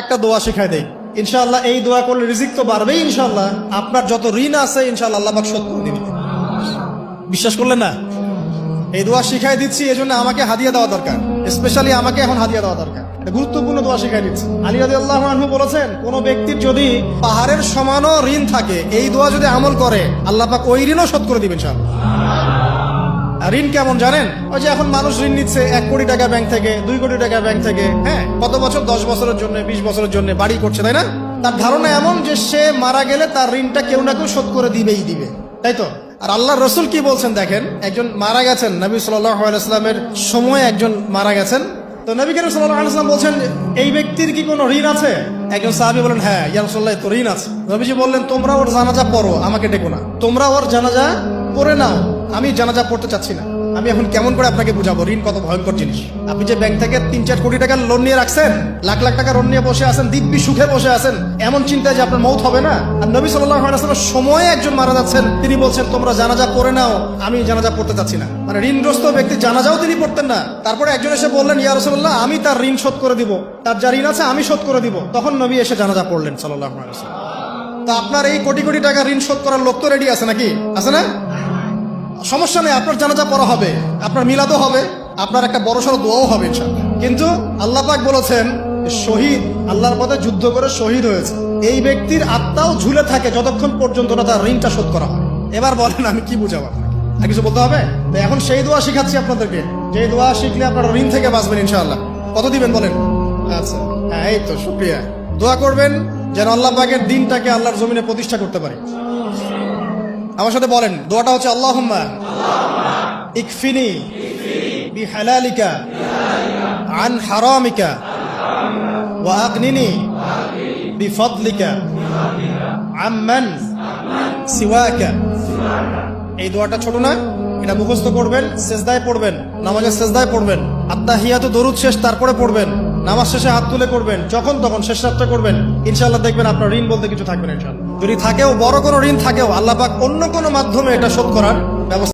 একটা দোয়া শিখাই দেই, ইনশাআল্লাহ এই দোয়া করলে রিজিক তো বাড়বেই ইনশাআল্লাহ। আপনার যত ঋণ আছে ইনশাআল্লাহ আল্লাহ পাক শোধ করে দিবেন। বিশ্বাস করলেন না? এই দোয়া শিখাই দিচ্ছি, এজন্য আমাকে হাদিয়া দেওয়া দরকার, স্পেশালি আমাকে এখন হাদিয়া দেওয়া দরকার। এটা গুরুত্বপূর্ণ দোয়া শিখাই দিচ্ছি। আলী রাদিয়াল্লাহু আনহু বলেছেন, কোন ব্যক্তির যদি পাহাড়ের সমানও ঋণ থাকে, এই দোয়া যদি আমল করে আল্লাহ পাক ওই ঋণও শোধ করে দিবেন ইনশাআল্লাহ। ঋণ কেমন জানেন? ওই যে এখন মানুষ ঋণ নিচ্ছে 1 কোটি টাকা ব্যাংক থেকে, 2 কোটি টাকা ব্যাংক থেকে, হ্যাঁ, কত বছর, 10 বছরের জন্য, 20 বছরের জন্য বাড়ি করছে, তাই না? তার ধারণা এমন যে সে মারা গেলে তার ঋণটা কেউ না কেউ শোধ করে দিবেই দিবে, তাই তো? আর আল্লাহ রসুল কি বলছেন দেখেন, একজন মারা গেছেন, নবী সাল্লাল্লাহু আলাইহি ওয়াসাল্লামের সময় একজন মারা গেছেন। তো নবী করিম সাল্লাল্লাহু আলাইহি ওয়াসাল্লাম বলছেন, এই ব্যক্তির কি কোনো ঋণ আছে? একজন সাহাবী বলেন, হ্যাঁ ইয়া রাসূলুল্লাহ, তো ঋণ আছে। নবীজি বললেন, তোমরা ওর জানাজা পড়ো, আমাকে ডেকো না, তোমরা ওর জানাজা পড়ে নাও, আমি জানাজা পড়তে চাচ্ছি না। আমি এখন কেমন করে আপনাকে বুঝাবো ঋণ কত ভয়ঙ্কর জিনিস? আপনি যে ব্যাংক থেকে 3-4 কোটি টাকার লোন নিয়ে রাখছেন, লাখ লাখ টাকা লোন নিয়ে বসে আছেন, দিব্যি সুখে বসে আছেন, এমন চিন্তায় যে আপনার মৌত হবে না। আর নবী সাল্লাল্লাহু আলাইহি ওয়াসাল্লামের সময়ে একজন মারা যাচ্ছেন, তিনি বলছেন তোমরা জানাজা পড়ে নাও, আমি জানাজা পড়তে চাচ্ছি না। মানে ঋণগ্রস্ত ব্যক্তি জানাজাও তিনি পড়তেন না। তারপরে একজন এসে বললেন, ইয়া রাসূলুল্লাহ, আমি তার ঋণ শোধ করে দিব, তার যা ঋণ আছে আমি শোধ করে দিব। তখন নবী এসে জানাজা পড়লেন সাল্লাল্লাহু আলাইহি ওয়াসাল্লাম। তো আপনার এই কোটি কোটি টাকা ঋণ শোধ করার লোক তো রেডি আছে নাকি? আছে না? সমস্যা নেই, আপনার জানাজা পড়া হবে, আপনার মিলাদও হবে, আপনার একটা বড়সড় দোয়াও হবে ইনশাআল্লাহ। কিন্তু আল্লাহ পাক বলেছেন, শহীদ, আল্লাহর পথে যুদ্ধ করে শহীদ হয়েছে, এই ব্যক্তির আত্মাও ঝুলে থাকে যতক্ষণ পর্যন্ত না তার ঋণটা শোধ করা হয়। এবার বলেন আমি কি বুঝাবো? আর কিছু বলতে হবে? তো এখন সেই দোয়া শিখাচ্ছি আপনাদেরকে, যে দোয়া শিখলে আপনারা ঋণ থেকে বাঁচবেন ইনশাআল্লাহ। কত দিবেন বলেন? আচ্ছা, হ্যাঁ, এই তো শুকরিয়া। দোয়া করবেন যেন আল্লাহ পাকের দিনটাকে আল্লাহর জমিনে প্রতিষ্ঠা করতে পারি। আমার সাথে বলেন, দোয়াটা হচ্ছে, আল্লাহুম্মা ইকফিনি বিহালালিকা আন হারামিকা ওয়া আগনিনি বিফদলিকা আম্মান সিওয়াকা। এই দোয়াটা ছোট না, এটা মুখস্থ করবেন, সেজদায় পড়বেন, নামাজের সেজদায় পড়বেন, আত্তাহিয়াতু দরুদ শেষ তারপরে পড়বেন, নামাজ শেষে হাত তুলে করবেন, যখন তখন শেষ রাতটা করবেন, ইনশাআল্লাহ দেখবেন আপনার ঋণ বলতে কিছু থাকবে না ইনশাআল্লাহ। যদি থাকেও, বড় কোনো ঋণ থাকেও, আল্লাহ পাক অন্য কোনো মাধ্যমে এটা শোধ করার ব্যবস্থা